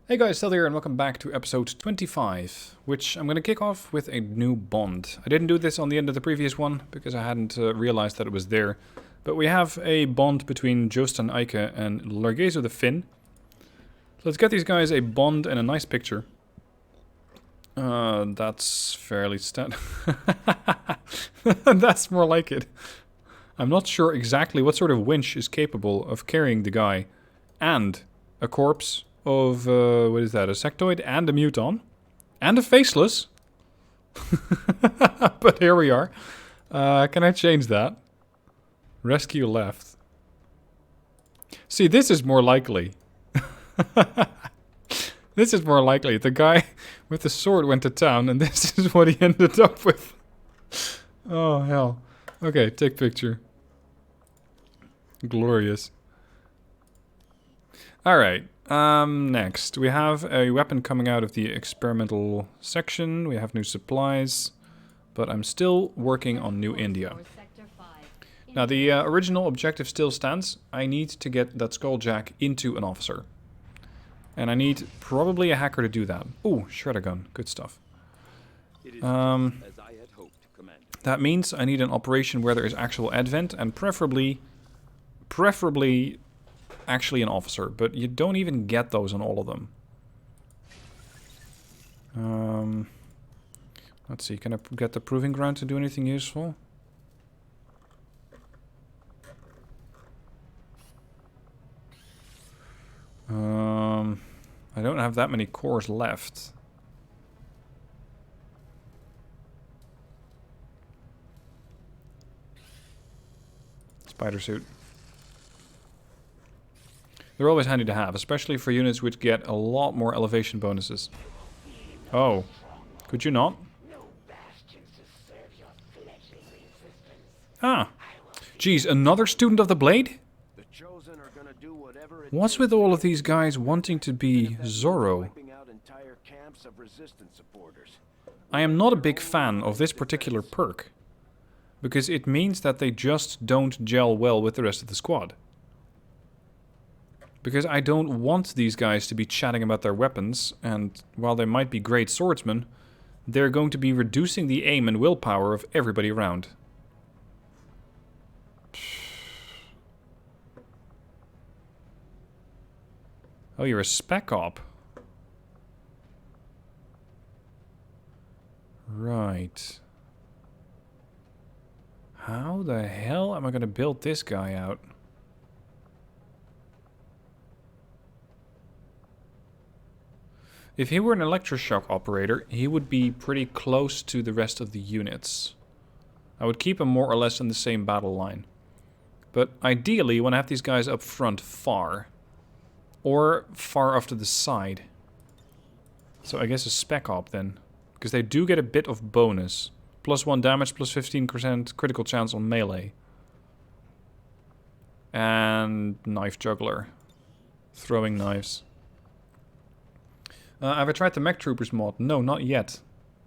Hey guys, Sel here and welcome back to episode 25, which I'm going to kick off with a new bond. I didn't do this on the end of the previous one because I hadn't realized that it was there. But we have a bond between Joost and Eike and Largezo the Finn. So let's get these guys a bond and a nice picture. That's fairly standard. That's more like it. I'm not sure exactly what sort of winch is capable of carrying the guy and a corpse of, what is that, a sectoid and a muton and a faceless. But here we are. Can I change that? Rescue left. See, this is more likely. This is more likely. The guy with the sword went to town and this is what he ended up with. Oh, hell. Okay, take picture. Glorious. Alright. Next, we have a weapon coming out of the experimental section. We have new supplies, but I'm still working on New India. Now, the original objective still stands. I need to get that skulljack into an officer. And I need probably a hacker to do that. Ooh, shredder gun. Good stuff. That means I need an operation where there is actual advent and preferably actually an officer, but you don't even get those on all of them. Let's see, can I get the proving ground to do anything useful? I don't have that many cores left. Spider suit. They're always handy to have, especially for units which get a lot more elevation bonuses. Oh. Could you not? Ah. Geez, another student of the blade? What's with all of these guys wanting to be Zorro? I am not a big fan of this particular perk, because it means that they just don't gel well with the rest of the squad. Because I don't want these guys to be chatting about their weapons, and while they might be great swordsmen, they're going to be reducing the aim and willpower of everybody around. Oh, you're a spec op. Right. How the hell am I going to build this guy out? If he were an electroshock operator, he would be pretty close to the rest of the units. I would keep him more or less in the same battle line. But ideally, you want to have these guys up front far. Or far off to the side. So I guess a spec op then. Because they do get a bit of bonus. +1 damage, +15% critical chance on melee. And knife juggler. Throwing knives. Have I tried the Mech Troopers mod? No, not yet.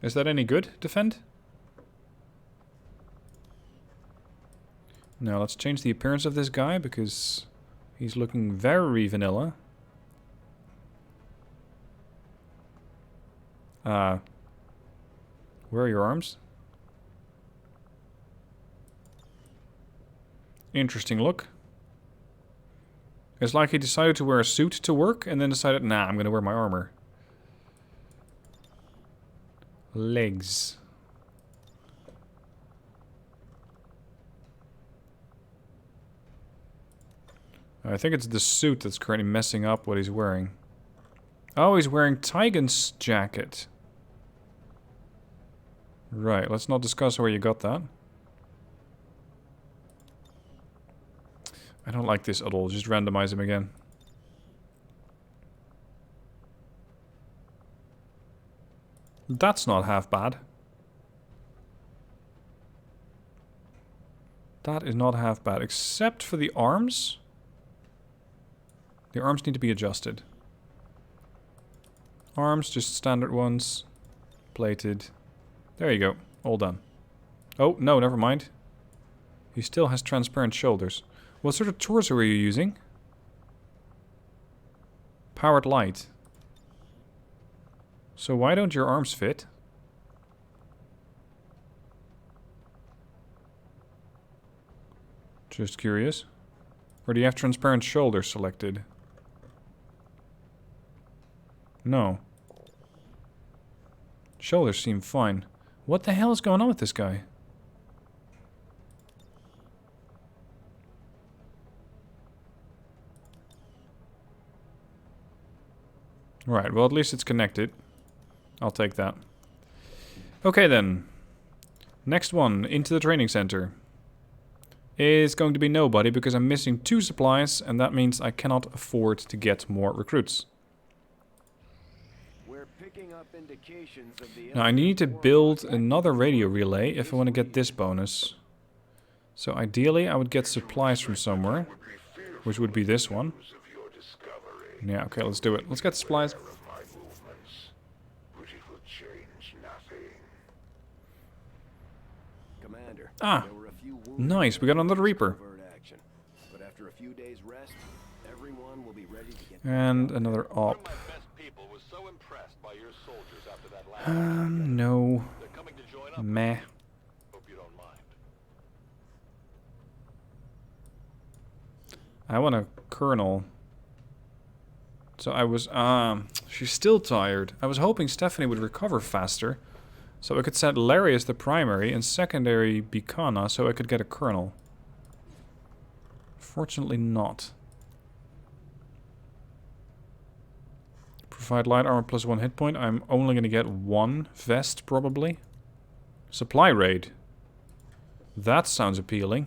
Is that any good? Defend? Now, let's change the appearance of this guy, because he's looking very vanilla. Where are your arms? Interesting look. It's like he decided to wear a suit to work, and then decided, nah, I'm gonna wear my armor. Legs. I think it's the suit that's currently messing up what he's wearing. Oh, he's wearing Tygan's jacket. Right, let's not discuss where you got that. I don't like this at all, just randomize him again. That's not half bad. That is not half bad, except for the arms. The arms need to be adjusted. Arms, just standard ones. Plated. There you go, all done. Oh, no, never mind. He still has transparent shoulders. What sort of torso are you using? Powered light. So why don't your arms fit? Just curious. Or do you have transparent shoulders selected? No. Shoulders seem fine. What the hell is going on with this guy? Right, well at least it's connected. I'll take that. Okay then. Next one, into the training center. Is going to be nobody because I'm missing 2 supplies and that means I cannot afford to get more recruits. We're picking up indications of the Now I need to build another radio relay if I want to get this bonus. So ideally I would get supplies from somewhere, which would be this one. Yeah, okay, let's do it. Let's get supplies. Commander, Ah, there were a few wounded nice, we got another Reaper. action. But after a few days rest, everyone will be ready to get And another op. No. Meh. I want a Colonel. So I was, she's still tired. I was hoping Stephanie would recover faster. So I could set Larry as the primary and secondary Bicana so I could get a Colonel. Fortunately not. Provide light armor plus 1 hit point. I'm only going to get 1 vest probably. Supply raid. That sounds appealing.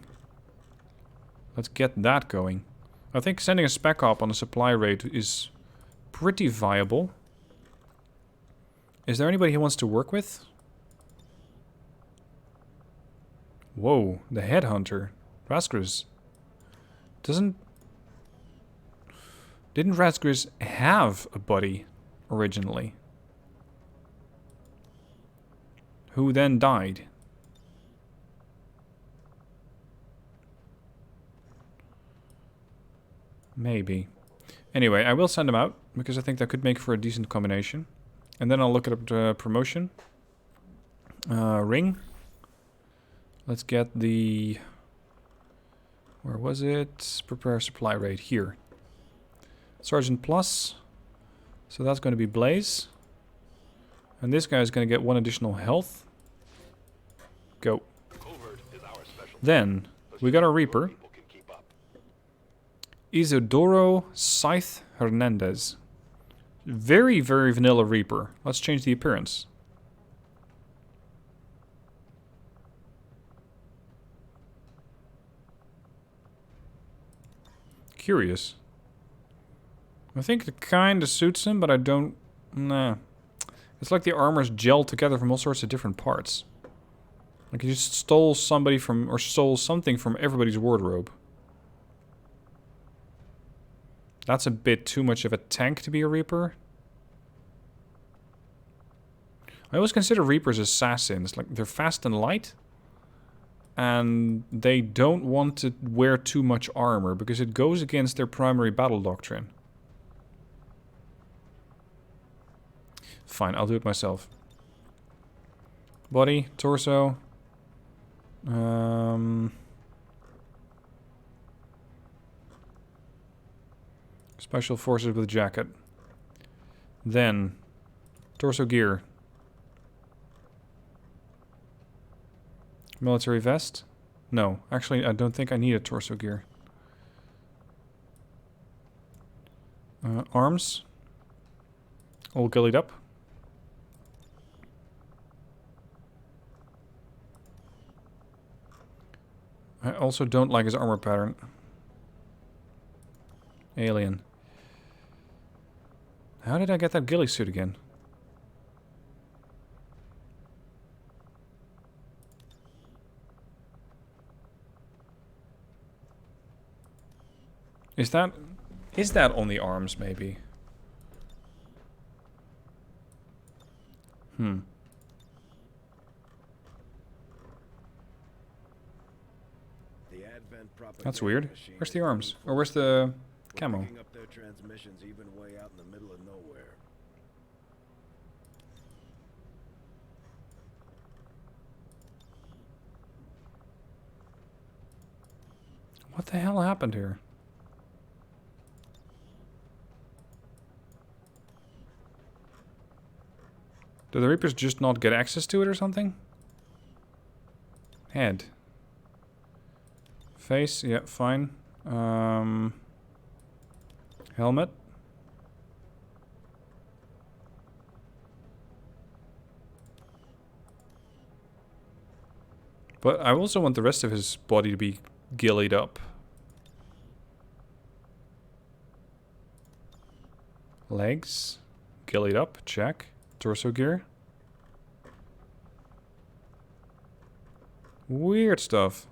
Let's get that going. I think sending a spec op on a supply raid is pretty viable. Is there anybody he wants to work with? Whoa, the headhunter. Razgriz. Didn't Razgriz have a buddy originally? Who then died? Maybe. Anyway, I will send him out because I think that could make for a decent combination. And then I'll look at the promotion. Ring. Let's get the... Where was it? Prepare supply raid here. Sergeant Plus. So that's going to be Blaze. And this guy is going to get 1 additional health. Go. Then, we got our Reaper. Isidoro Scythe Hernandez. Very, very vanilla Reaper. Let's change the appearance. Curious. I think it kinda suits him, but I don't... Nah. It's like the armor's gelled together from all sorts of different parts. Like he just stole somebody from... or stole something from everybody's wardrobe. That's a bit too much of a tank to be a Reaper. I always consider Reapers assassins. Like, they're fast and light. And they don't want to wear too much armor because it goes against their primary battle doctrine. Fine, I'll do it myself. Body, torso. Special forces with jacket. Then, torso gear. Military vest? No, actually I don't think I need a torso gear. Arms. All gullied up. I also don't like his armor pattern. Alien. How did I get that ghillie suit again? Is that on the arms, maybe? That's weird. Where's the arms? Or where's the camo? What the hell happened here? Do the Reapers just not get access to it or something? Head. Face, yeah, fine. Helmet. But I also want the rest of his body to be gillied up. Legs. Gillied up, check. Torso gear. Weird stuff.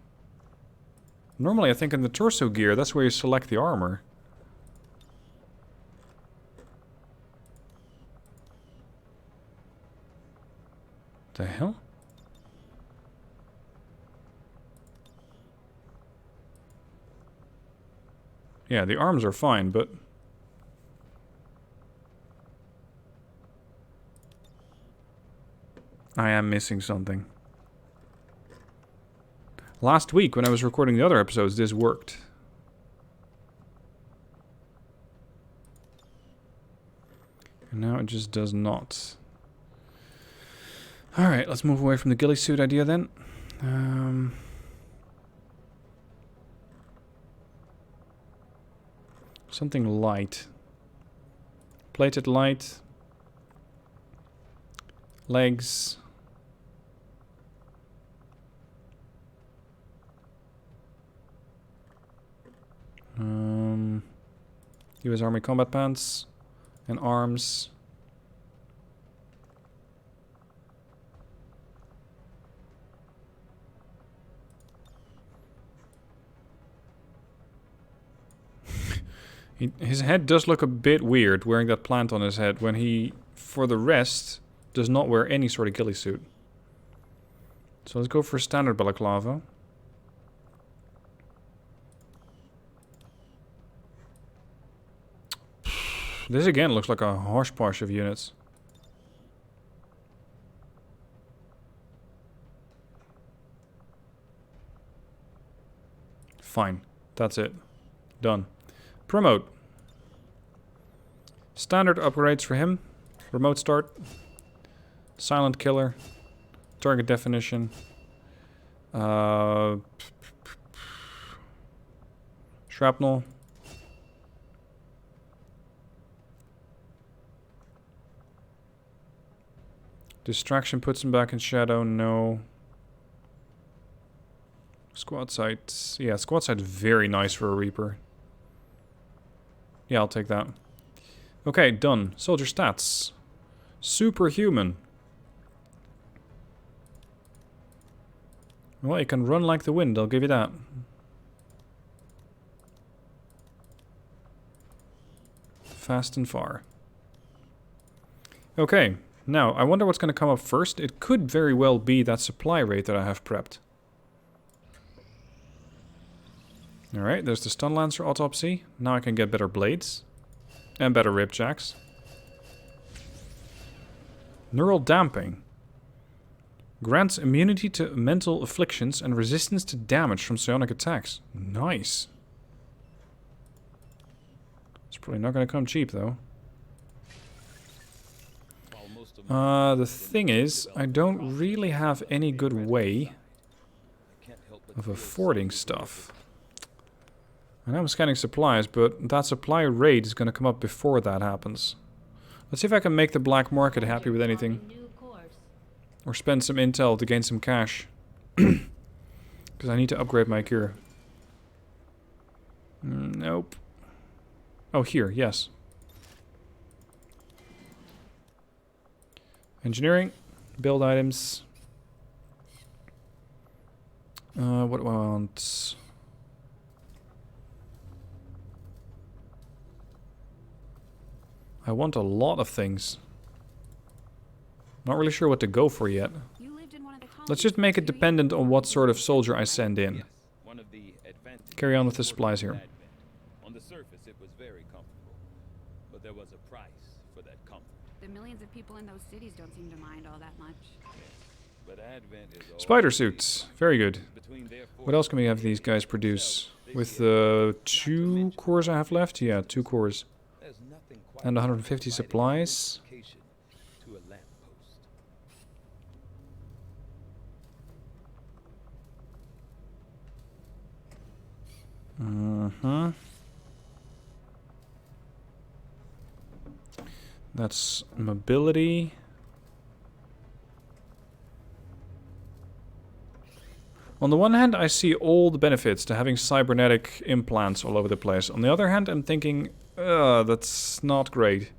Normally I think in the torso gear, that's where you select the armor. The hell? Yeah, the arms are fine, but... I am missing something. Last week, when I was recording the other episodes, this worked. And now it just does not. Alright, let's move away from the ghillie suit idea then. Something light. Plated light. Legs. US Army combat pants. And arms. His head does look a bit weird wearing that plant on his head when he, for the rest, does not wear any sort of ghillie suit. So let's go for standard balaclava. This again looks like a hodgepodge of units. Fine. That's it. Done. Promote. Standard upgrades for him. Remote start. Silent killer. Target definition. Shrapnel. Distraction puts him back in shadow. No. Squad sight. Yeah, squad sight very nice for a Reaper. Yeah, I'll take that. Okay, done. Soldier stats. Superhuman. Well, he can run like the wind, I'll give you that. Fast and far. Okay, now, I wonder what's going to come up first. It could very well be that supply rate that I have prepped. Alright, there's the Stun Lancer autopsy. Now I can get better blades. And better ripjacks. Neural damping. Grants immunity to mental afflictions and resistance to damage from psionic attacks. Nice. It's probably not going to come cheap though. The thing is, I don't really have any good way of affording stuff. I know I'm scanning supplies, but that supply rate is going to come up before that happens. Let's see if I can make the black market happy with anything. Or spend some intel to gain some cash. Because I need to upgrade my gear. Nope. Oh, here, yes. Engineering. Build items. What do I want? I want a lot of things. Not really sure what to go for yet. Let's just make it dependent on what sort of soldier I send in. Carry on with the supplies here. On the surface, it was very comfortable, but there was a price for that comfort. The millions of people in those cities don't seem to mind all that much. But But Advent is Spider always suits. Very good. between their What else can we have these guys produce? With the 2 cores I have left? Yeah, 2 cores. There's nothing quite And like 150 lighting supplies. notification to a lamppost. Uh-huh. That's mobility. On the one hand, I see all the benefits to having cybernetic implants all over the place. On the other hand, I'm thinking, that's not great.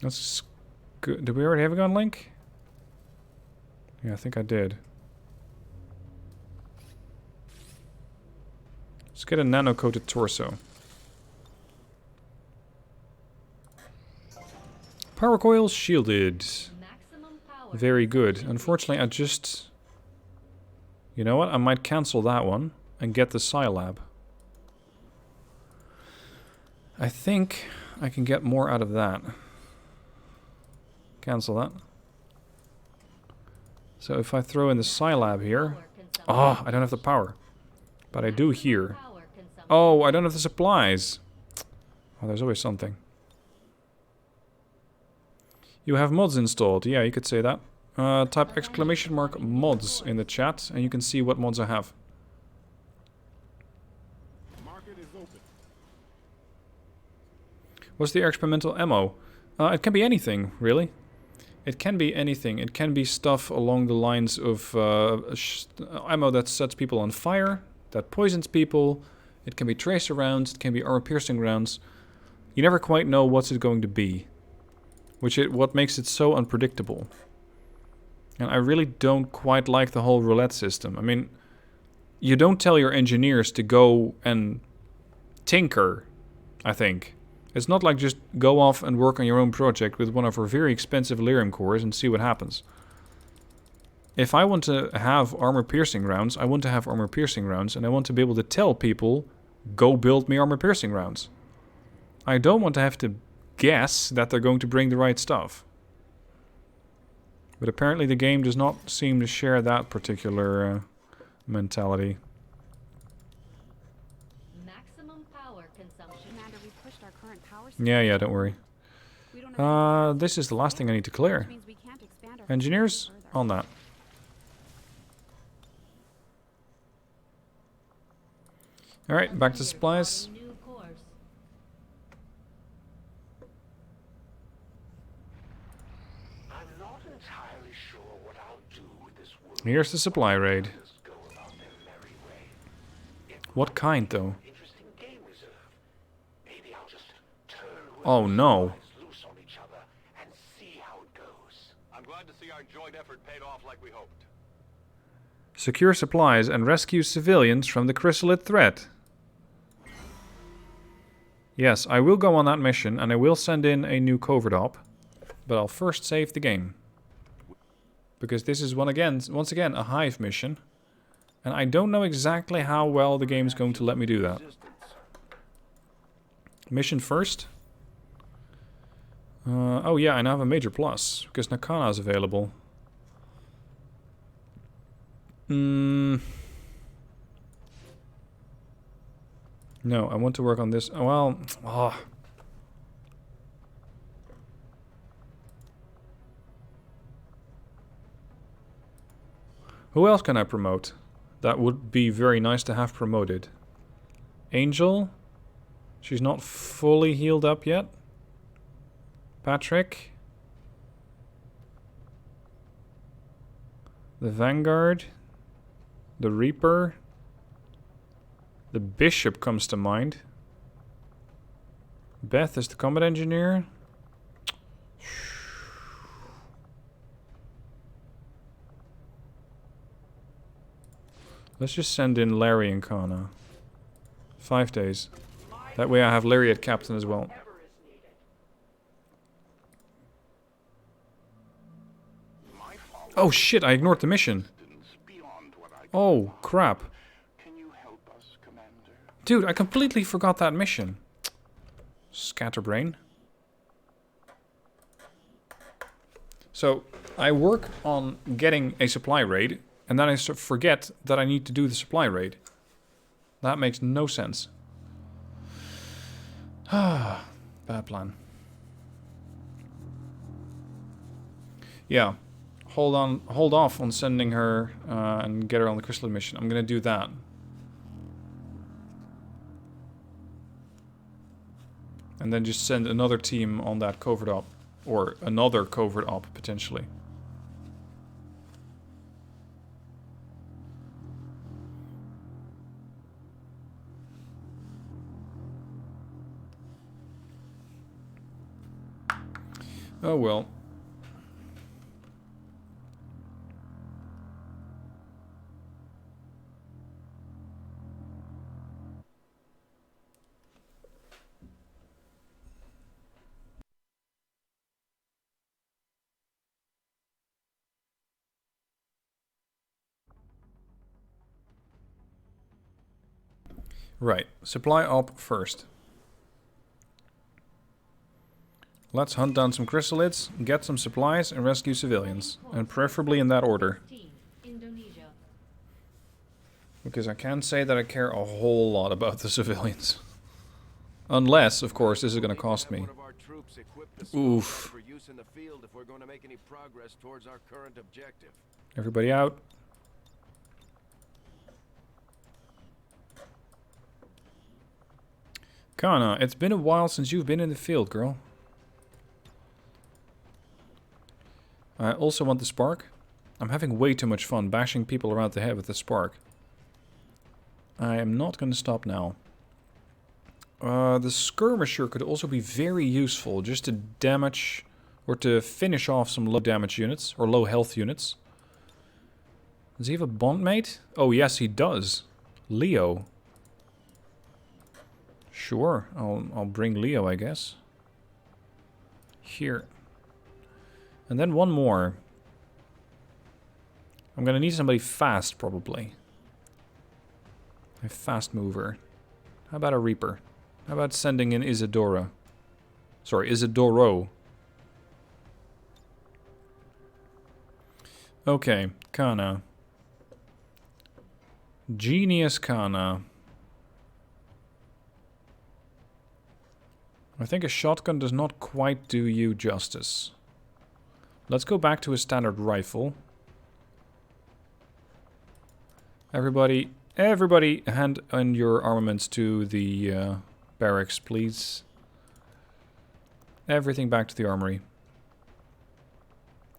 That's good. Did we already have a gun link? Yeah, I think I did. Let's get a nano-coated torso. Power coils shielded. Very good. Unfortunately, I just... You know what? I might cancel that one and get the Scilab. I think I can get more out of that. Cancel that. So if I throw in the Scilab here... Oh, I don't have the power. But I do here. Oh, I don't have the supplies. Oh, there's always something. You have mods installed. Yeah, you could say that. Type exclamation mark mods in the chat and you can see what mods I have. What's the experimental ammo? It can be anything, really. It can be anything. It can be stuff along the lines of ammo that sets people on fire, that poisons people. It can be tracer rounds, it can be armor-piercing rounds. You never quite know what's it going to be. What makes it so unpredictable. And I really don't quite like the whole roulette system. I mean, you don't tell your engineers to go and tinker, I think. It's not like just go off and work on your own project with one of our very expensive lyrium cores and see what happens. If I want to have armor-piercing rounds, I want to have armor-piercing rounds, and I want to be able to tell people, go build me armor-piercing rounds. I don't want to have to guess that they're going to bring the right stuff. But apparently the game does not seem to share that particular mentality. Maximum power consumption. Commander, we pushed our current power Yeah, don't worry. We don't have This is the last thing I need to clear. which means we can't expand our Engineers, facility further. on that. Alright, back to supplies. New course. I'm not entirely sure what I'll do with this world. Here's the supply raid. Just go about their merry way. It What kind, though? interesting game reserve. Maybe I'll just turn Oh, no. lives loose on each other and see how it goes. I'm glad to see our joint effort paid off like we hoped. Secure supplies and rescue civilians from the chrysalid threat. Yes, I will go on that mission and I will send in a new covert op. But I'll first save the game. Because this is once again a hive mission. And I don't know exactly how well the game's going to let me do that. Mission first. Oh yeah, I now have a major plus. Because Nakana is available. No, I want to work on this. Well, Who else can I promote? That would be very nice to have promoted. Angel? She's not fully healed up yet. Patrick? The Vanguard? The Reaper? The Bishop comes to mind. Beth is the combat engineer. Let's just send in Larry and Kana. 5 days. That way I have Larry at captain as well. Oh shit, I ignored the mission. Oh crap. Can you help us, Commander? Dude, I completely forgot that mission. Scatterbrain. So I work on getting a supply raid, and then I forget that I need to do the supply raid. That makes no sense. Bad plan. Yeah. Hold off on sending her and get her on the crystal mission. I'm gonna do that. And then just send another team on that covert op. Or another covert op, potentially. Oh well. Right, supply op first. Let's hunt down some chrysalids, get some supplies, and rescue civilians. And preferably in that order. Indonesia. Because I can't say that I care a whole lot about the civilians. Unless, of course, this is going to cost me. Oof. Everybody out. Kana, it's been a while since you've been in the field, girl. I also want the spark. I'm having way too much fun bashing people around the head with the spark. I am not going to stop now. The skirmisher could also be very useful just to damage or to finish off some low damage units or low health units. Does he have a bondmate? Oh yes, he does. Leo. Sure, I'll bring Leo, I guess. Here. And then one more. I'm gonna need somebody fast, probably. A fast mover. How about a Reaper? How about sending in Isadora? Sorry, Isidoro. Okay, Kana. Genius Kana. I think a shotgun does not quite do you justice. Let's go back to a standard rifle. Everybody hand in your armaments to the barracks, please. Everything back to the armory.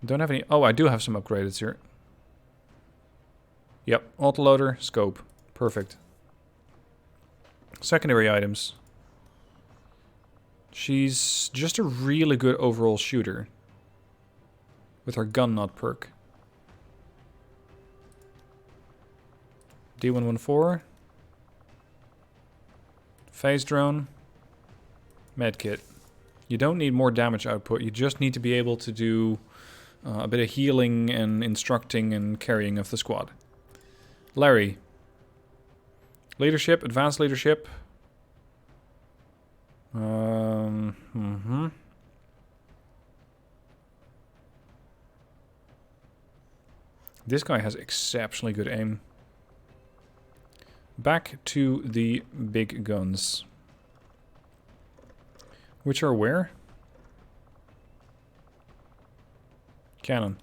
Don't have any... Oh, I do have some upgrades here. Yep, autoloader, scope. Perfect. Secondary items. She's just a really good overall shooter. With her gun nut perk. D114. Phase drone. Medkit. You don't need more damage output, you just need to be able to do a bit of healing and instructing and carrying of the squad. Larry. Leadership, advanced leadership. This guy has exceptionally good aim. Back to the big guns. Which are where? Cannon.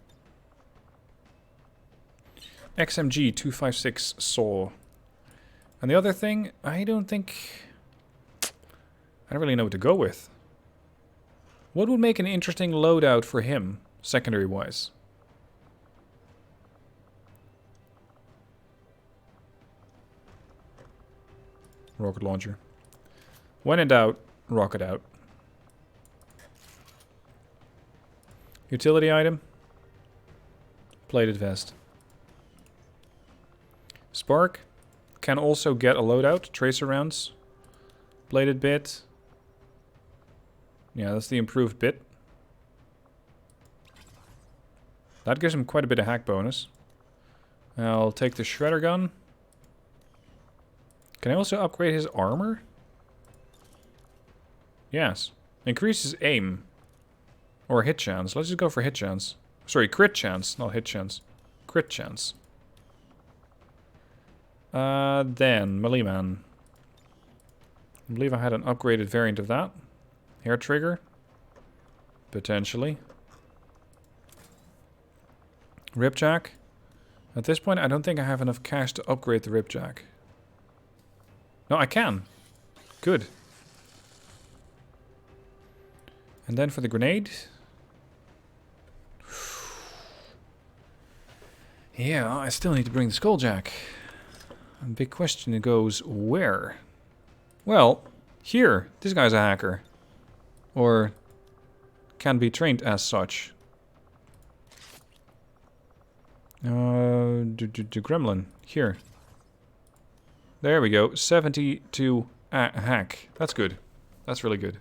XMG 256 saw. And the other thing, I don't really know what to go with. What would make an interesting loadout for him, secondary-wise? Rocket launcher. When in doubt, rocket out. Utility item. Plated vest. Spark. Can also get a loadout. Tracer rounds. Plated bit. Yeah, that's the improved bit. That gives him quite a bit of hack bonus. I'll take the shredder gun. Can I also upgrade his armor? Yes. Increases aim. Or hit chance. Let's just go for hit chance. Sorry, crit chance, not hit chance. Crit chance. Then, Moleeman. I believe I had an upgraded variant of that. Hair trigger. Potentially. Ripjack. At this point, I don't think I have enough cash to upgrade the Ripjack. No, I can. Good. And then for the grenade. Yeah, I still need to bring the Skulljack. And big question goes, where? Well, here. This guy's a hacker. Or can be trained as such. Gremlin. Here. There we go. 72 hack. That's good. That's really good.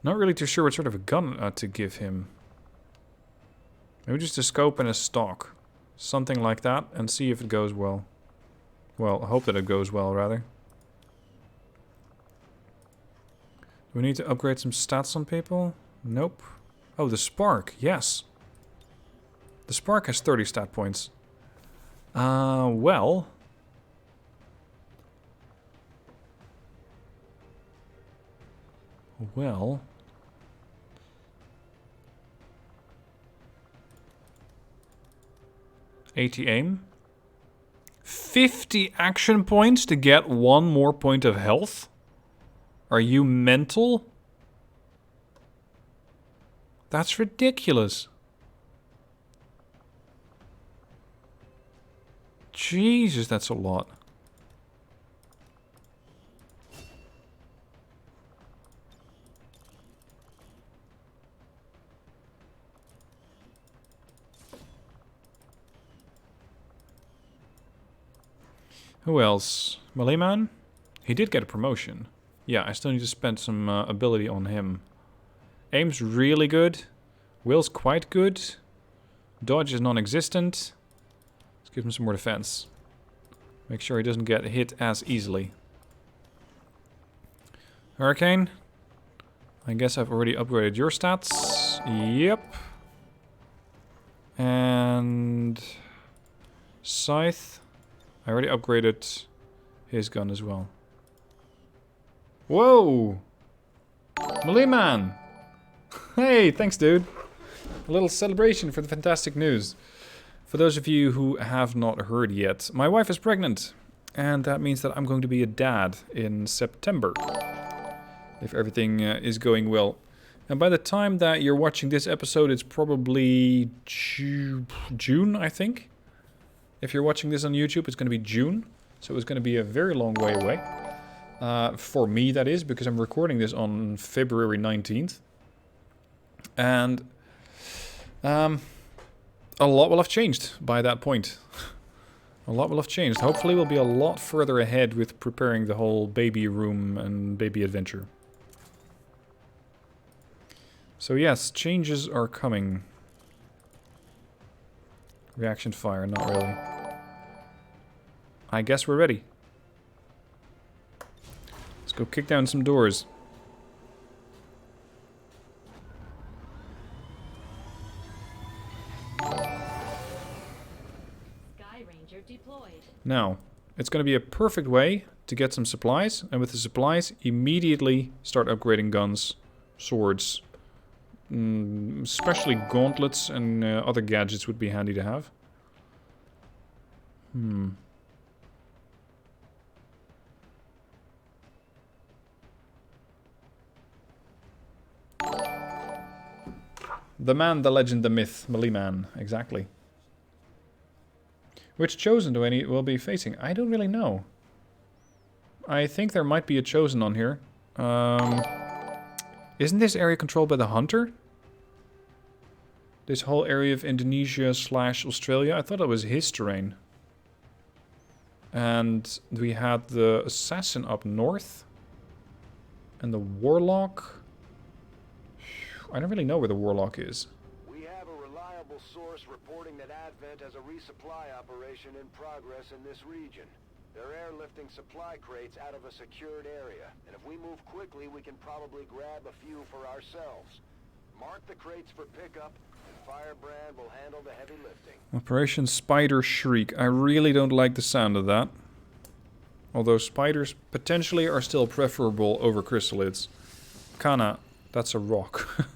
Not really too sure what sort of a gun to give him. Maybe just a scope and a stock. Something like that, and see if it goes well. Well, I hope that it goes well, rather. Do we need to upgrade some stats on people? Nope. Oh, the Spark, yes. The Spark has 30 stat points. Well... Well... 80 aim. 50 action points to get 1 more point of health? Are you mental? That's ridiculous. Jesus, that's a lot. Who else? Moleeman? He did get a promotion. Yeah, I still need to spend some ability on him. Aim's really good. Will's quite good. Dodge is non-existent. Let's give him some more defense. Make sure he doesn't get hit as easily. Hurricane? I guess I've already upgraded your stats. Yep. And... Scythe. I already upgraded his gun as well. Whoa! Moleeman! Hey, thanks dude. A little celebration for the fantastic news. For those of you who have not heard yet, my wife is pregnant. And that means that I'm going to be a dad in September. If everything is going well. And by the time that you're watching this episode, it's probably June, I think. If you're watching this on YouTube, it's going to be June. So it's going to be a very long way away. For me, that is, because I'm recording this on February 19th. And a lot will have changed by that point. A lot will have changed. Hopefully we'll be a lot further ahead with preparing the whole baby room and baby adventure. So yes, changes are coming. Reaction fire, not really. I guess we're ready. Let's go kick down some doors. Sky Ranger deployed. Now, it's going to be a perfect way to get some supplies, and with the supplies, immediately start upgrading guns, swords, especially gauntlets and other gadgets would be handy to have. The man, the legend, the myth, Moleeman, exactly. Which chosen do any will be facing? I don't really know. I think there might be a chosen on here. Isn't this area controlled by the hunter? This whole area of Indonesia / Australia? I thought that was his terrain. And we had the assassin up north. And the warlock. I don't really know where the warlock is. We have a reliable reliable source reporting that Advent has a resupply operation in progress in this region. They're airlifting supply crates out of a secured area, and if we move quickly, we can probably grab a few for ourselves. Mark the crates for pickup, and Firebrand will handle the heavy lifting. Operation Spider Shriek. I really don't like the sound of that. Although spiders potentially are still preferable over chrysalids. Kana, that's a rock.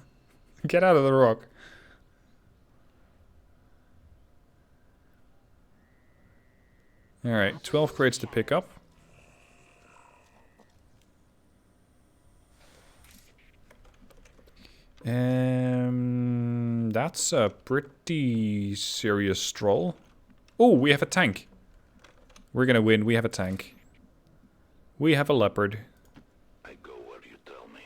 Get out of the rock. Alright, 12 crates to pick up. That's a pretty serious stroll. Oh, we have a tank. We're gonna win, we have a tank. We have a leopard. I go where you tell me.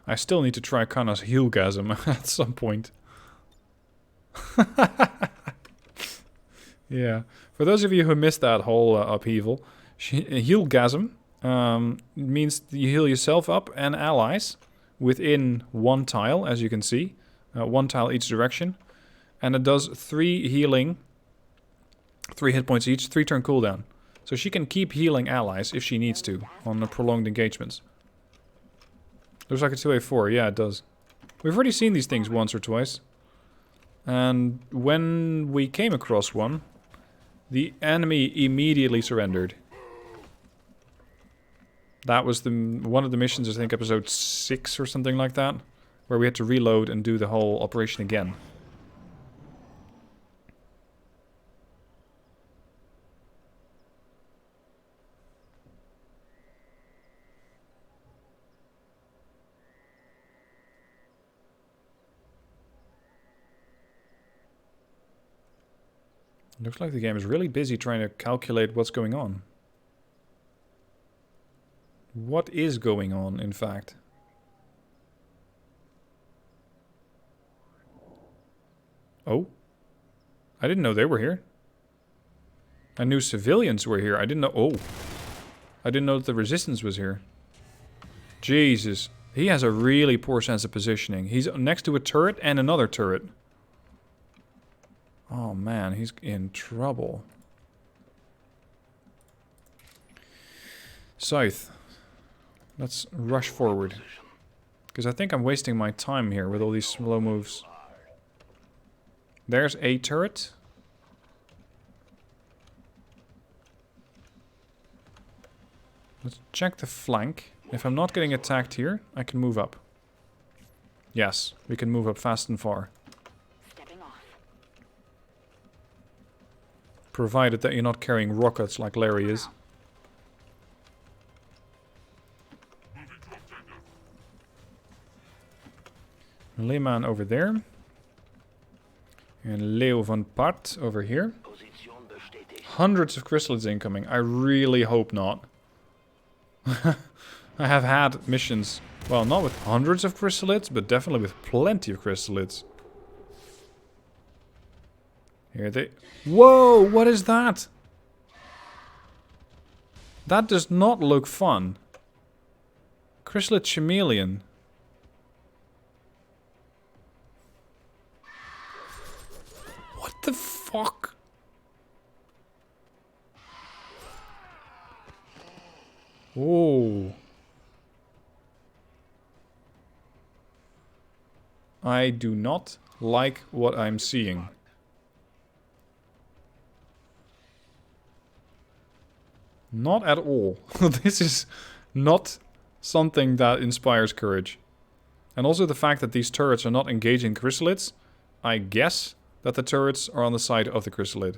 I still need to try Kana's heelgasm at some point. Yeah. For those of you who missed that whole upheaval, heelgasm means you heal yourself up and allies within one tile, as you can see. One tile each direction. And it does 3 healing, 3 hit points each, 3 turn cooldown. So she can keep healing allies if she needs to on the prolonged engagements. Looks like a 2A4, yeah it does. We've already seen these things once or twice. And when we came across one, the enemy immediately surrendered. That was one of the missions, I think episode 6 or something like that, where we had to reload and do the whole operation again. Looks like the game is really busy trying to calculate what's going on. What is going on, in fact? Oh. I didn't know they were here. I knew civilians were here. I didn't know... Oh. I didn't know that the resistance was here. Jesus. He has a really poor sense of positioning. He's next to a turret and another turret. Oh man, he's in trouble. South. Let's rush forward. Because I think I'm wasting my time here with all these slow moves. There's a turret. Let's check the flank. If I'm not getting attacked here, I can move up. Yes, we can move up fast and far. Provided that you're not carrying rockets like Larry is. Moleeman over there. And Leo van Part over here. Hundreds of chrysalids incoming. I really hope not. I have had missions, well, not with hundreds of chrysalids, but definitely with plenty of chrysalids. Here they... Whoa! What is that? That does not look fun. Chrysalid chameleon. What the fuck? Oh. I do not like what I'm seeing. Not at all. This is not something that inspires courage. And also the fact that these turrets are not engaging chrysalids. I guess that the turrets are on the side of the chrysalid.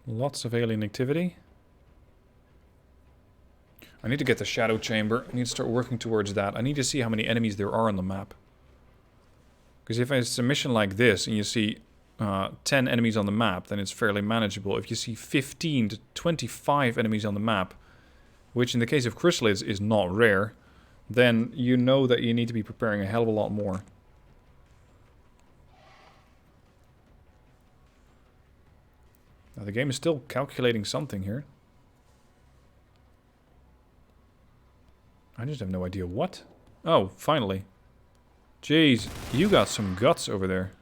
Lots of alien activity. I need to get the shadow chamber. I need to start working towards that. I need to see how many enemies there are on the map. Because if it's a mission like this and you see 10 enemies on the map, then it's fairly manageable. If you see 15 to 25 enemies on the map, which in the case of chrysalids is not rare, then you know that you need to be preparing a hell of a lot more. The game is still calculating something here. I just have no idea what. Oh, finally. Jeez, you got some guts over there.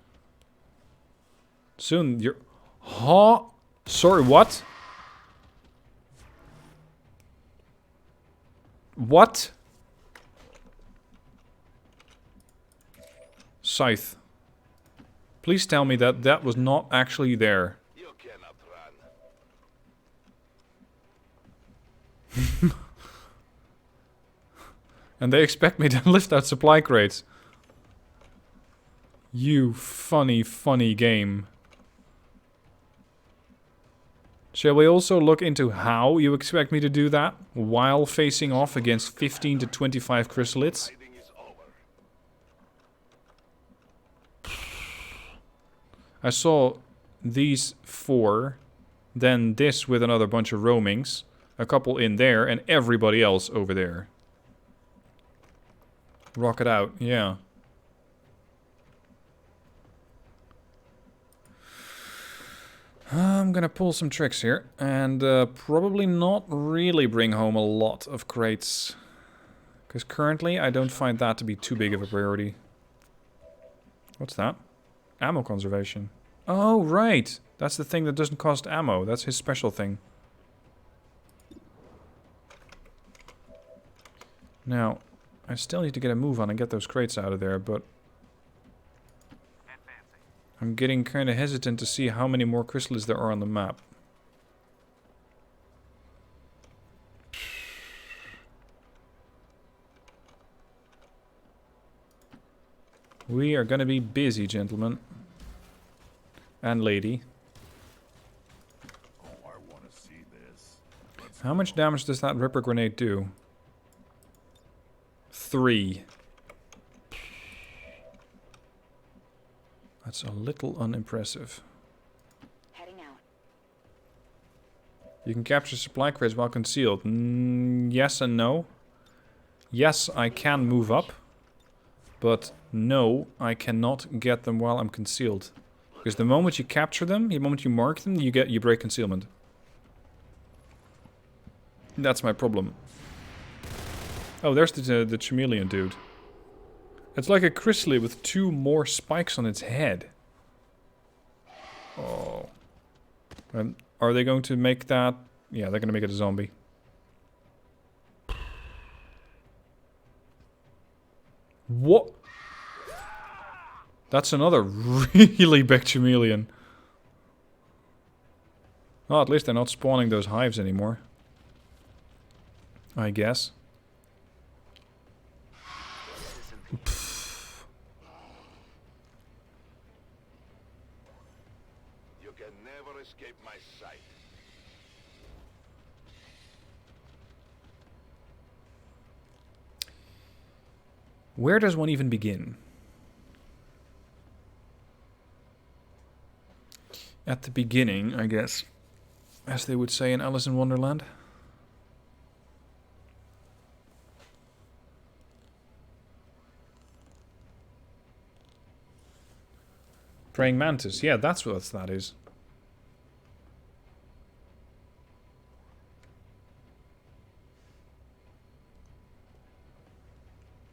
Soon you're... Huh? Sorry, what? What? Scythe. Please tell me that that was not actually there. You cannot run. And they expect me to lift out supply crates. You funny, funny game. Shall we also look into how you expect me to do that while facing off against 15 to 25 chrysalids? Hiding is over. I saw these 4, then this with another bunch of roamings, a couple in there, and everybody else over there. Rock it out, yeah. I'm gonna pull some tricks here, and probably not really bring home a lot of crates. Because currently I don't find that to be too big of a priority. What's that? Ammo conservation. Oh, right! That's the thing that doesn't cost ammo. That's his special thing. Now, I still need to get a move on and get those crates out of there, but... I'm getting kind of hesitant to see how many more chrysalids there are on the map. We are gonna be busy, gentlemen. And lady. Oh, I want to see this. How much damage does that Ripper Grenade do? 3. That's a little unimpressive. Heading out. You can capture supply crates while concealed. Yes and no. Yes, I can move up. But no, I cannot get them while I'm concealed. Because the moment you capture them, the moment you mark them, you break concealment. That's my problem. Oh, there's the chameleon dude. It's like a chrysalid with 2 more spikes on its head. Oh. Are they going to make that? Yeah, they're going to make it a zombie. What? That's another really big chameleon. Well, at least they're not spawning those hives anymore. I guess. You can never escape my sight. Where does one even begin? At the beginning, I guess. As they would say in Alice in Wonderland. Praying mantis. Yeah, that's what that is.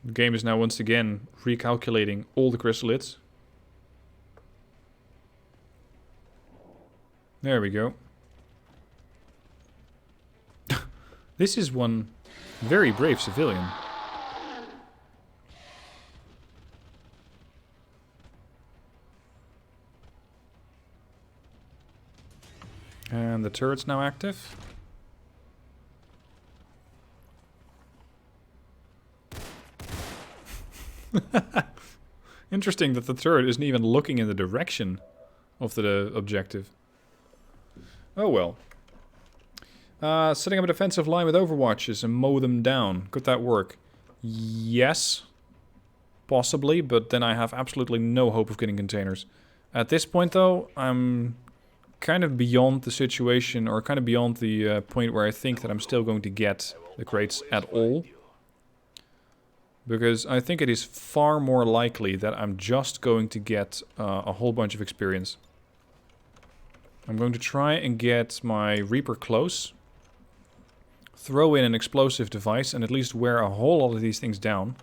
The game is now once again recalculating all the chrysalids. There we go. This is one very brave civilian. And the turret's now active. Interesting that the turret isn't even looking in the direction of the objective. Oh well. Setting up a defensive line with overwatches and mow them down. Could that work? Yes. Possibly, but then I have absolutely no hope of getting containers. At this point though, I'm kind of beyond the situation, or kind of beyond the point where I think that I'm still going to get the crates at all. Because I think it is far more likely that I'm just going to get a whole bunch of experience. I'm going to try and get my Reaper close. Throw in an explosive device and at least wear a whole lot of these things down.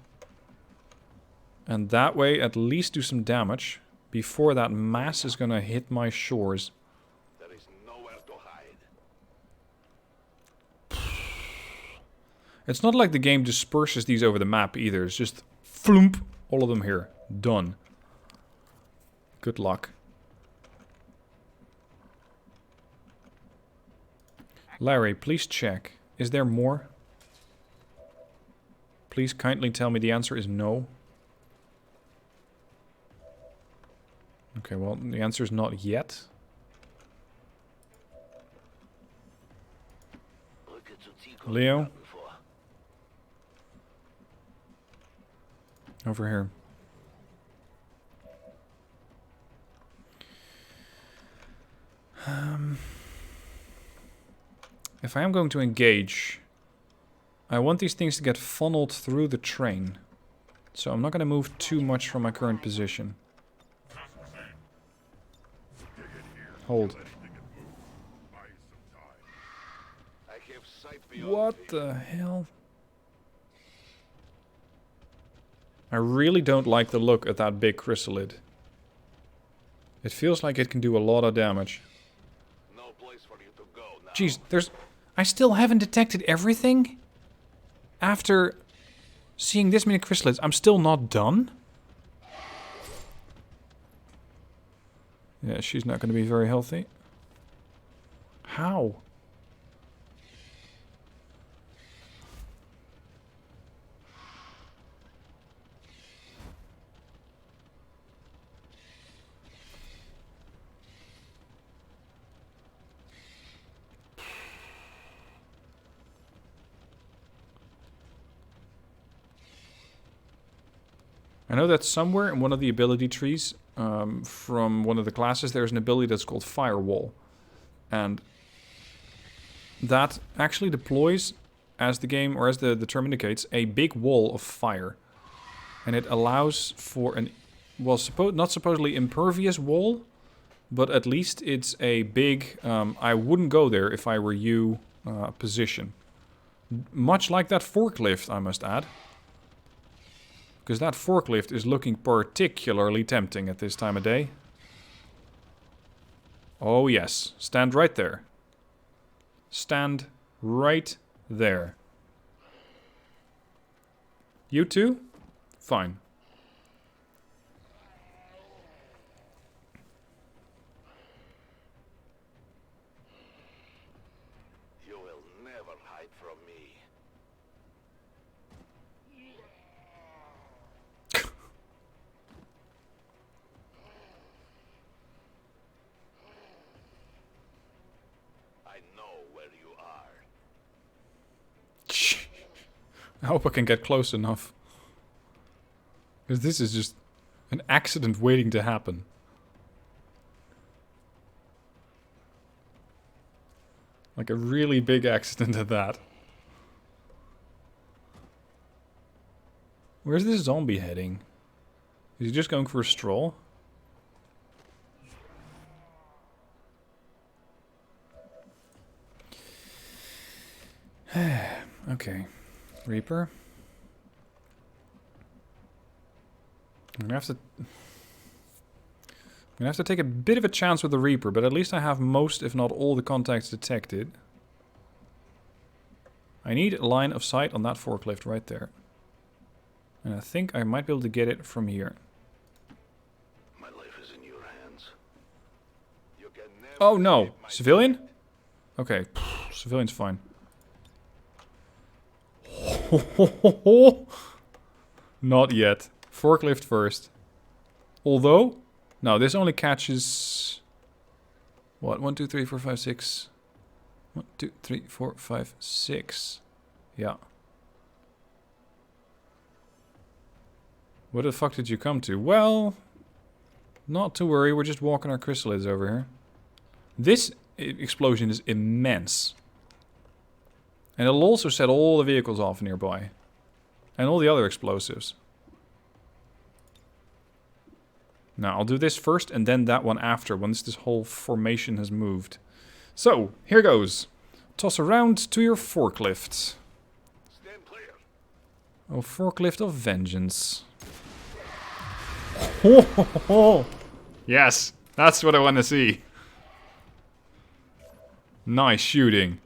And that way at least do some damage before that mass is gonna hit my shores. There is nowhere to hide. It's not like the game disperses these over the map either. It's just floomp, all of them here. Done. Good luck. Larry, please check. Is there more? Please kindly tell me the answer is no. Okay, well, the answer is not yet. Leo? Over here. If I am going to engage, I want these things to get funneled through the train. So I'm not going to move too much from my current position. Hold. What the hell? I really don't like the look at that big chrysalid. It feels like it can do a lot of damage. No place for you to go now. Jeez, I still haven't detected everything? After seeing this many chrysalids, I'm still not done? Yeah, she's not going to be very healthy. How? I know that somewhere in one of the ability trees from one of the classes there's an ability that's called Firewall. And that actually deploys, as the game, or as the term indicates, a big wall of fire. And it allows for an, well, not supposedly impervious wall, but at least it's a big, I wouldn't go there if I were you, position. Much like that forklift, I must add. Because that forklift is looking particularly tempting at this time of day. Oh yes, stand right there. Stand right there. You too? Fine. You will never hide from me. I know where you are. I hope I can get close enough. Because this is just an accident waiting to happen. Like a really big accident at that. Where's this zombie heading? Is he just going for a stroll? Okay. Reaper. I'm gonna have to take a bit of a chance with the Reaper, but at least I have most, if not all, the contacts detected. I need a line of sight on that forklift right there. And I think I might be able to get it from here. My life is in your hands. You can never Oh no! escape my Civilian? Okay, civilian's fine. Not yet. Forklift first. Although, no, this only catches... What? 1, 2, 3, 4, 5, 6. 1, 2, 3, 4, 5, 6. Yeah. What the fuck did you come to? Well, not to worry. We're just walking our chrysalids over here. This explosion is immense. And it'll also set all the vehicles off nearby. And all the other explosives. Now, I'll do this first and then that one after, once this whole formation has moved. So, here goes. Toss around to your forklift. Stand clear. Oh, forklift of vengeance. Ho, ho, ho. Yes, that's what I want to see. Nice shooting.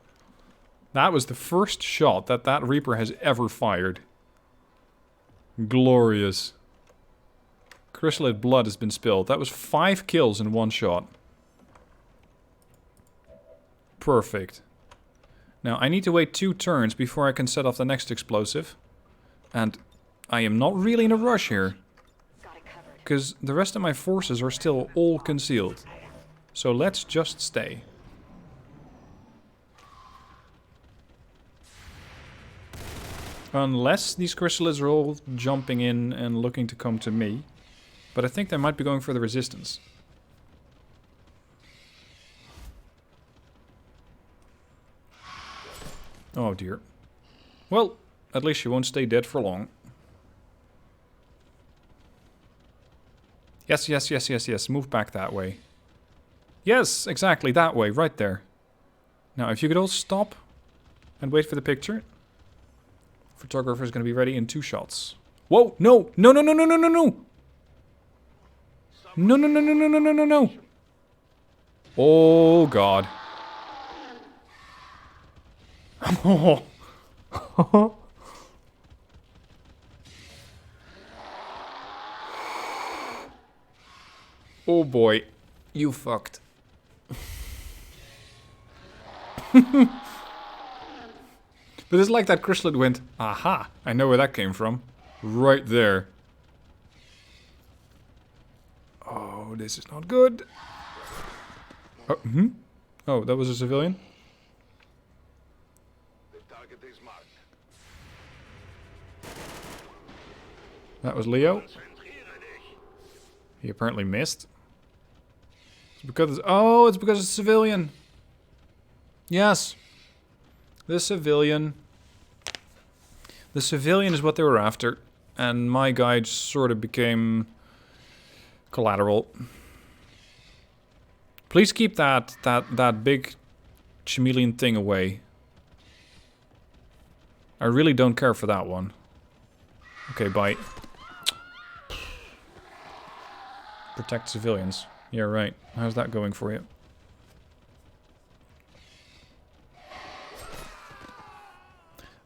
That was the first shot that that Reaper has ever fired. Glorious. Chrysalid blood has been spilled. That was 5 kills in 1 shot. Perfect. Now, I need to wait 2 turns before I can set off the next explosive. And I am not really in a rush here. Because the rest of my forces are still all concealed. So let's just stay. Unless these chrysalids are all jumping in and looking to come to me. But I think they might be going for the resistance. Oh dear. Well, at least she won't stay dead for long. Yes, yes, yes, yes, yes. Move back that way. Yes, exactly, that way, right there. Now, if you could all stop and wait for the picture. Photographer's gonna be ready in 2 shots. Whoa, no! No, no, no, no, no, no, no! No, no, no, no, no, no, no, no, no! Oh, God. Oh. Oh boy, you fucked. But it's like that chrysalid went, aha, I know where that came from. Right there. Oh, this is not good. Oh, oh, that was a civilian? The target is marked. That was Leo. He apparently missed. It's because it's because it's a civilian. Yes. The civilian. The civilian is what they were after. And my guy just sort of became collateral. Please keep that big chameleon thing away. I really don't care for that one. Okay, bye. Protect civilians. Yeah, right. How's that going for you?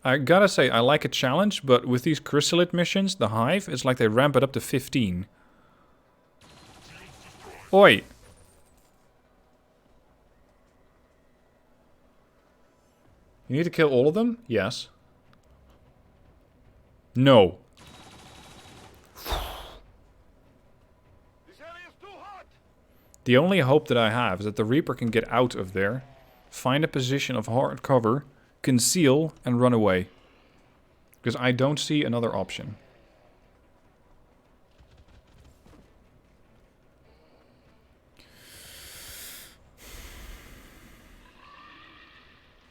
I gotta say, I like a challenge, but with these chrysalid missions, the hive, it's like they ramp it up to 15. Oi! You need to kill all of them? Yes. No. The only hope that I have is that the Reaper can get out of there, find a position of hard cover, conceal, and run away. Because I don't see another option.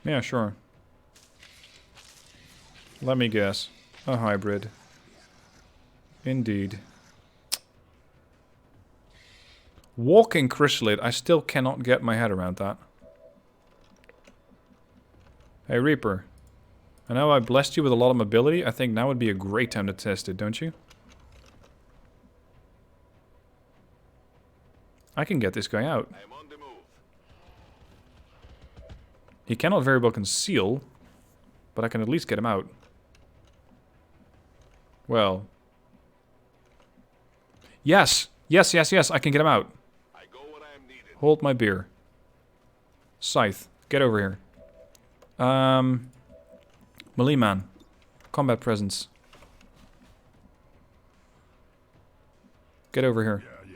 Yeah, sure. Let me guess. A hybrid. Indeed. Walking chrysalid, I still cannot get my head around that. Hey Reaper, I know I blessed you with a lot of mobility. I think now would be a great time to test it, don't you? I can get this guy out. I'm on the move. He cannot very well conceal, but I can at least get him out. Well. Yes! Yes, yes, yes, I can get him out. I go when I'm needed. Hold my beer. Scythe, get over here. Moleeman. Combat presence. Get over here. Yeah.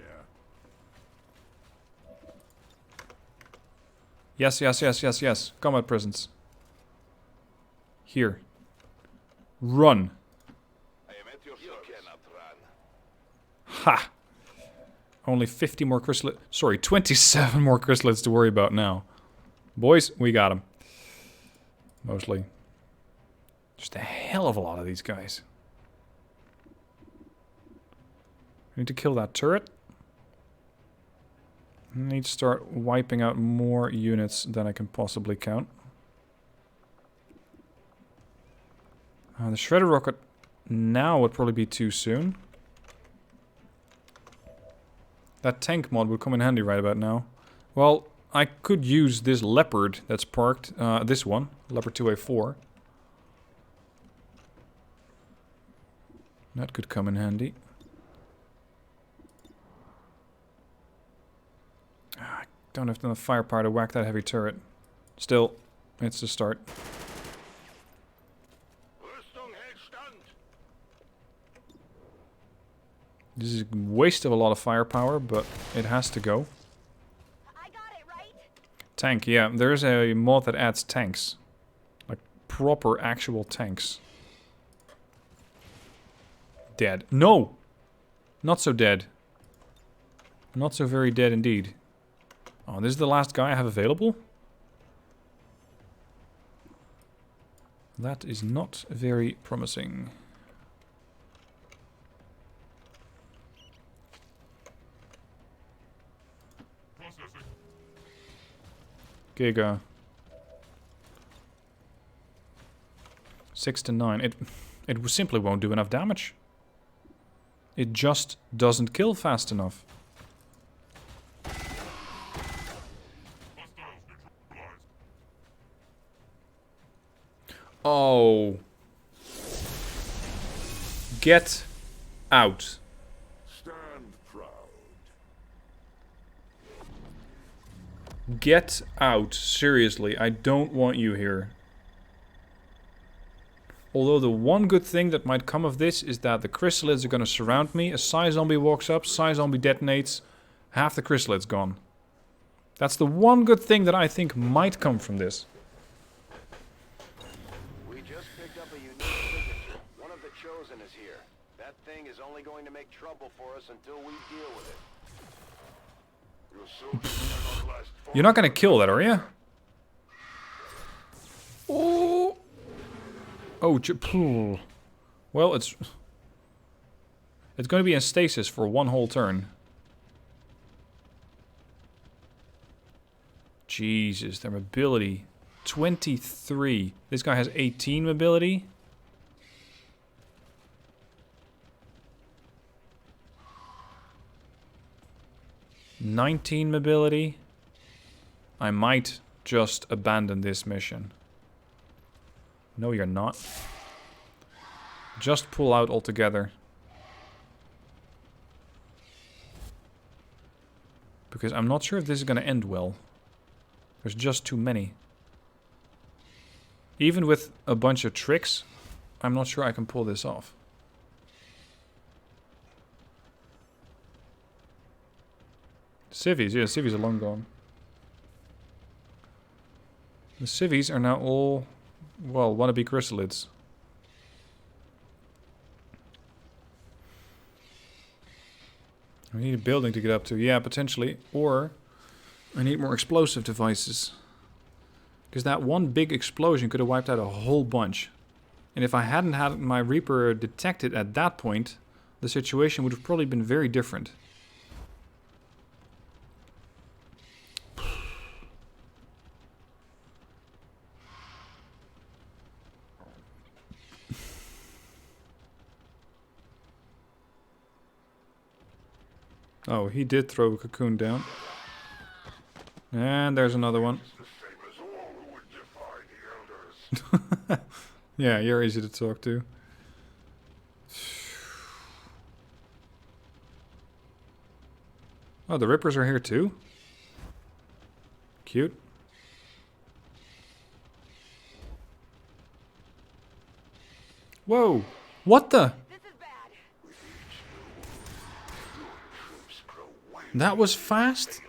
Yes, yes, yes, yes, yes. Combat presence. Here. Run. I am at your service. You cannot run. Ha! Only 50 more chrysalids. Sorry, 27 more chrysalids to worry about now. Boys, we got them. Mostly. Just a hell of a lot of these guys. We need to kill that turret. Need to start wiping out more units than I can possibly count. The shredder rocket now would probably be too soon. That tank mod would come in handy right about now. Well, I could use this leopard that's parked. This one, Leopard 2A4. That could come in handy. I don't have enough firepower to whack that heavy turret. Still, it's a start. This is a waste of a lot of firepower, but it has to go. I got it, right? Tank, yeah. There's a mod that adds tanks. Like proper actual tanks. Dead. No! Not so dead. Not so very dead indeed. Oh, this is the last guy I have available? That is not very promising. Giga. 6 to 9. It simply won't do enough damage. It just doesn't kill fast enough. Oh. Get out. Stand proud. Get out. Seriously, I don't want you here. Although the one good thing that might come of this is that the chrysalids are going to surround me. A psi zombie walks up, psi zombie detonates, half the chrysalids gone. That's the one good thing that I think might come from this. We just picked up a unique signature. One of the chosen is here. That thing is only going to make trouble for us until we deal with it. Your soldiers cannot last forever. You're not going to kill that, are you? Oh. Oh, well, it's going to be in stasis for one whole turn. Jesus, their mobility. 23. This guy has 18 mobility. $19 mobility. I might just abandon this mission. No, you're not. Just pull out altogether. Because I'm not sure if this is going to end well. There's just too many. Even with a bunch of tricks, I'm not sure I can pull this off. Civvies, yeah, civvies are long gone. The civvies are now all... well, wannabe chrysalids. I need a building to get up to. Yeah, potentially. Or I need more explosive devices. Because that one big explosion could have wiped out a whole bunch. And if I hadn't had my Reaper detected at that point, the situation would have probably been very different. Oh, he did throw a cocoon down. And there's another one. Yeah, you're easy to talk to. Oh, the Rippers are here too? Cute. Whoa! What the? That was fast?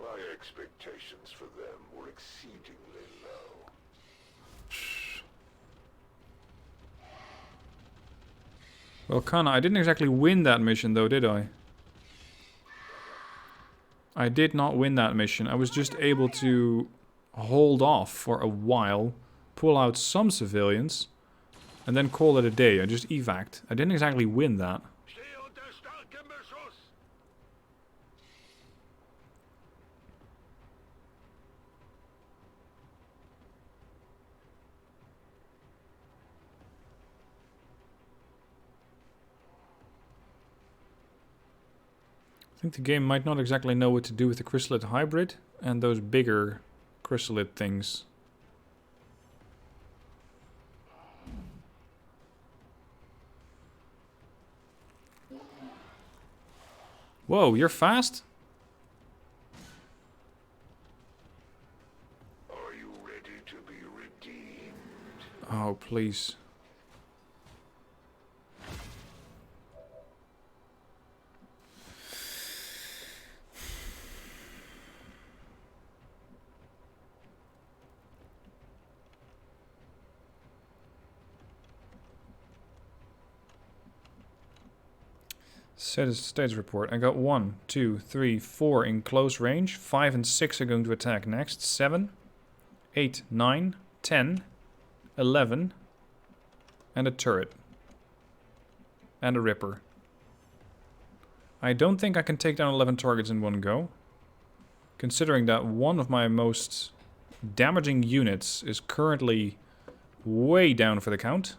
My expectations for them were exceedingly low. Well, Kana, I didn't exactly win that mission though, did I? I did not win that mission. I was just able to hold off for a while, pull out some civilians, and then call it a day. I just evac'd. I didn't exactly win that. think the game might not exactly know what to do with the chrysalid hybrid and those bigger chrysalid things. Whoa, you're fast? Are you ready to be redeemed? Oh, please. Status report. I got 1, 2, 3, 4 in close range. 5 and 6 are going to attack next. 7, 8, 9, 10, 11, and a turret. And a ripper. I don't think I can take down 11 targets in one go. Considering that one of my most damaging units is currently way down for the count.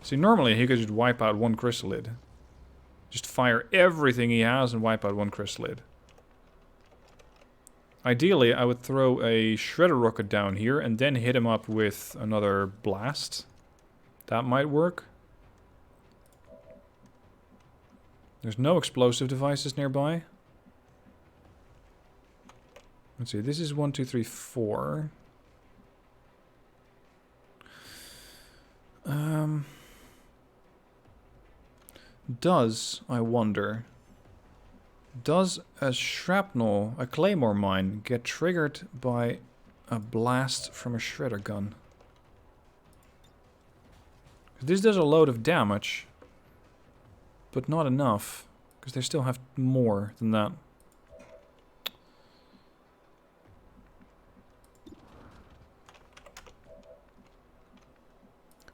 See, normally he could just wipe out one chrysalid. Just fire everything he has and wipe out one chrysalid. Ideally, I would throw a shredder rocket down here and then hit him up with another blast. That might work. There's no explosive devices nearby. Let's see, this is 1, 2, 3, 4. I wonder, does a shrapnel, a claymore mine, get triggered by a blast from a shredder gun? This does a load of damage, but not enough, because they still have more than that.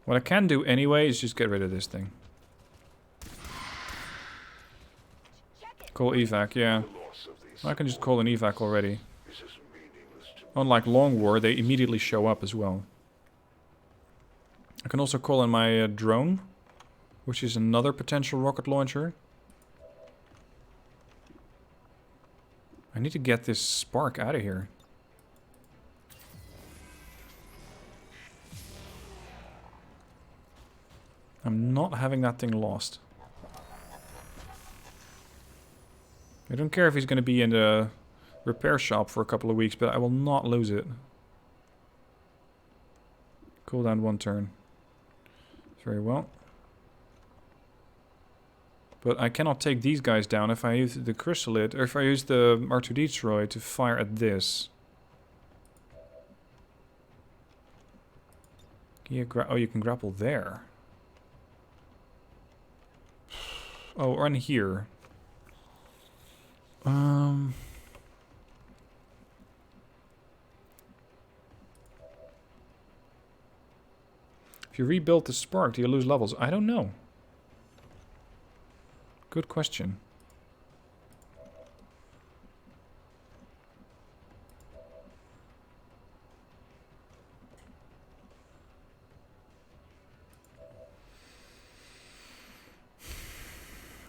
What I can do anyway is just get rid of this thing. Call evac, yeah. I can just call an evac already. Unlike Long War, they immediately show up as well. I can also call in my drone, which is another potential rocket launcher. I need to get this spark out of here. I'm not having that thing lost. I don't care if he's going to be in the repair shop for a couple of weeks, but I will not lose it. Cool down 1 turn. Very well. But I cannot take these guys down if I use the chrysalid, or if I use the R2D destroy to fire at this. Oh, you can grapple there. Oh, or in here. If you rebuild the spark, do you lose levels? I don't know. Good question.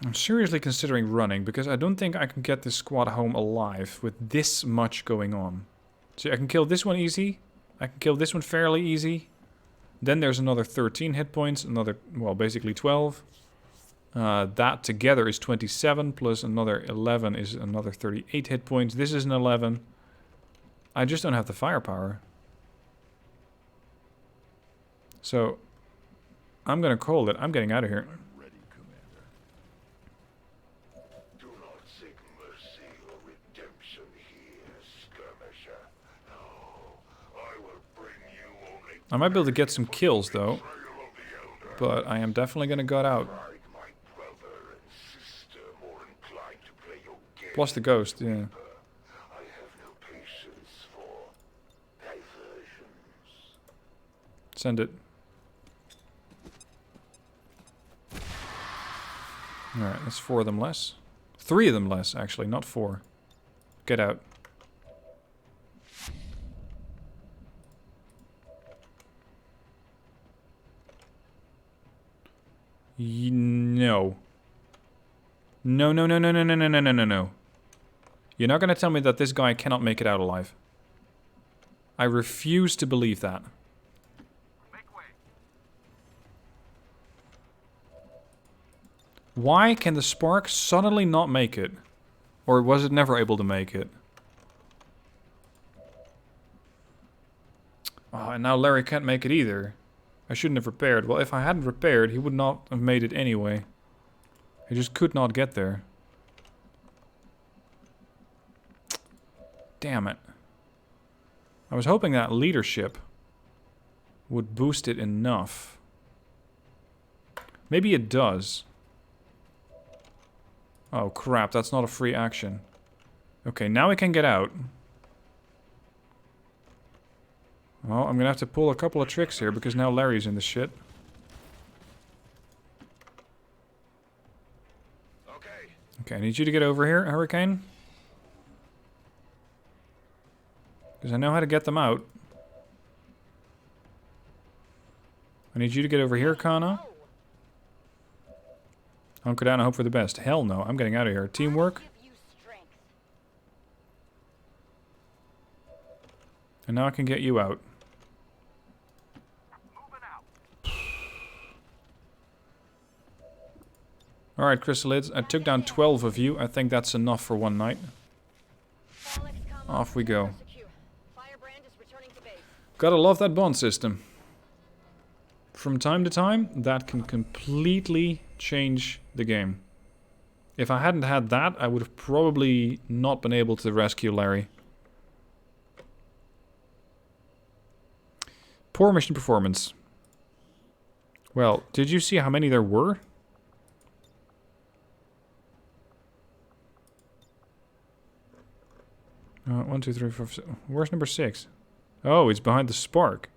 I'm seriously considering running, because I don't think I can get this squad home alive with this much going on. See, I can kill this one easy. I can kill this one fairly easy. Then there's another 13 hit points, another, well, basically 12. That together is 27, plus another 11 is another 38 hit points. This is an 11. I just don't have the firepower. So, I'm gonna call it. I'm getting out of here. I might be able to get some kills, though. But I am definitely going to gut out. Plus the ghost, yeah. Send it. Alright, that's 4 of them less. 3 of them less, actually, not 4. Get out. No. No, no, no, no, no, no, no, no, no, no, no. You're not going to tell me that this guy cannot make it out alive. I refuse to believe that. Why can the spark suddenly not make it? Or was it never able to make it? Oh, and now Larry can't make it either. I shouldn't have repaired. Well, if I hadn't repaired, he would not have made it anyway. He just could not get there. Damn it. I was hoping that leadership would boost it enough. Maybe it does. Oh crap, that's not a free action. Okay, now we can get out. Well, I'm gonna have to pull a couple of tricks here because now Larry's in the shit. Okay, I need you to get over here, Hurricane. Because I know how to get them out. I need you to get over here, Kana. Hunker down and hope for the best. Hell no, I'm getting out of here. Teamwork. And now I can get you out. Alright, Chrysalids, I took down 12 of you. I think that's enough for one night. Off we go. Gotta love that bond system. From time to time, that can completely change the game. If I hadn't had that, I would have probably not been able to rescue Larry. Poor mission performance. Well, did you see how many there were? 1, 2, 3, 4, 5. Where's number 6? Oh, it's behind the spark.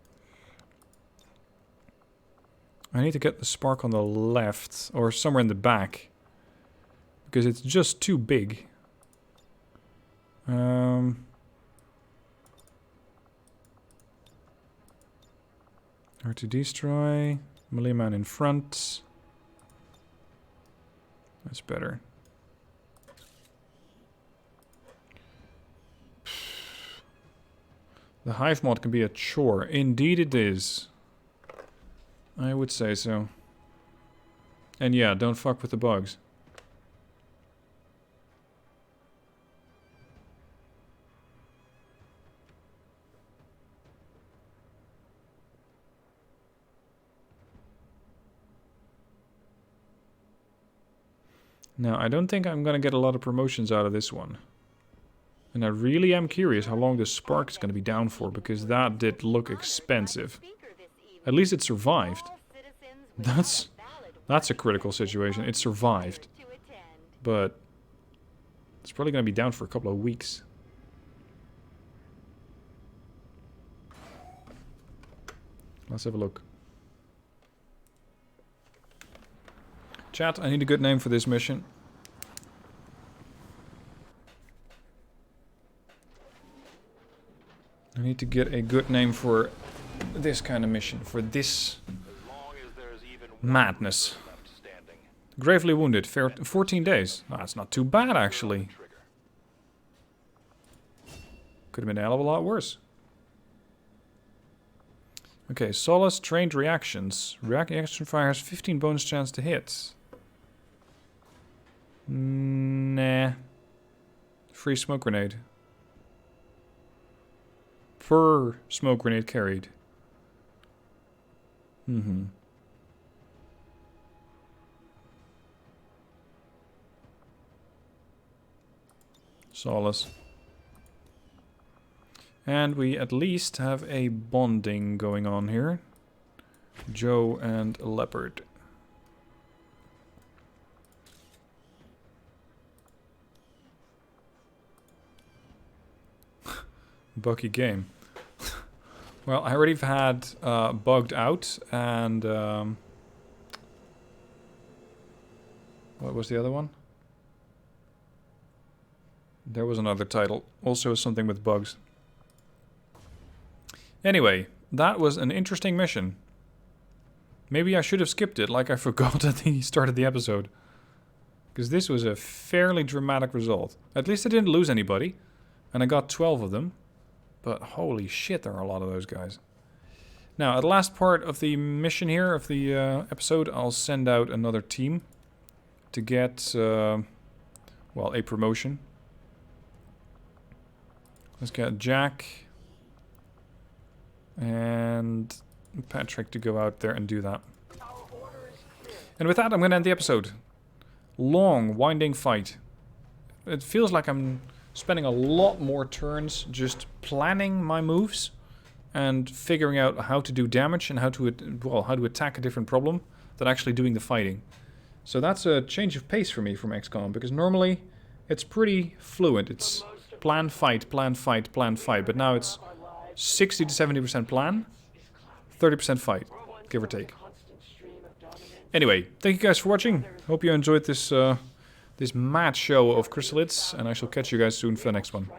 I need to get the spark on the left, or somewhere in the back. Because it's just too big. Or to destroy. Moleeman in front. That's better. The hive mod can be a chore. Indeed it is. I would say so. And yeah, don't fuck with the bugs. Now, I don't think I'm gonna get a lot of promotions out of this one. And I really am curious how long this spark is gonna be down for, because that did look expensive. At least it survived. That's a critical situation. It survived. But it's probably gonna be down for a couple of weeks. Let's have a look. Chat, I need a good name for this mission. I need to get a good name for this kind of mission, for this madness. Gravely wounded, 14 days. Oh, that's not too bad, actually. Could have been a hell of a lot worse. Okay, Solace, trained reactions. Reaction fires 15 bonus chance to hit. Nah. Free smoke grenade. Per smoke grenade carried. Solace. And we at least have a bonding going on here. Joe and Leopard. Bucky game. Well, I already had Bugged Out and... what was the other one? There was another title. Also something with bugs. Anyway, that was an interesting mission. Maybe I should have skipped it, like I forgot at the start of the episode. Because this was a fairly dramatic result. At least I didn't lose anybody. And I got 12 of them. But holy shit, there are a lot of those guys. Now, at the last part of the mission here, of the episode, I'll send out another team to get, well, a promotion. Let's get Jack and Patrick to go out there and do that. And with that, I'm going to end the episode. Long, winding fight. It feels like I'm spending a lot more turns just planning my moves and figuring out how to do damage and how to attack a different problem than actually doing the fighting. So that's a change of pace for me from XCOM, because normally it's pretty fluent. It's plan, fight, plan, fight, plan, fight. But now it's 60 to 70% plan, 30% fight, give or take. Anyway, thank you guys for watching. Hope you enjoyed this this mad show of chrysalids, and I shall catch you guys soon for the next one.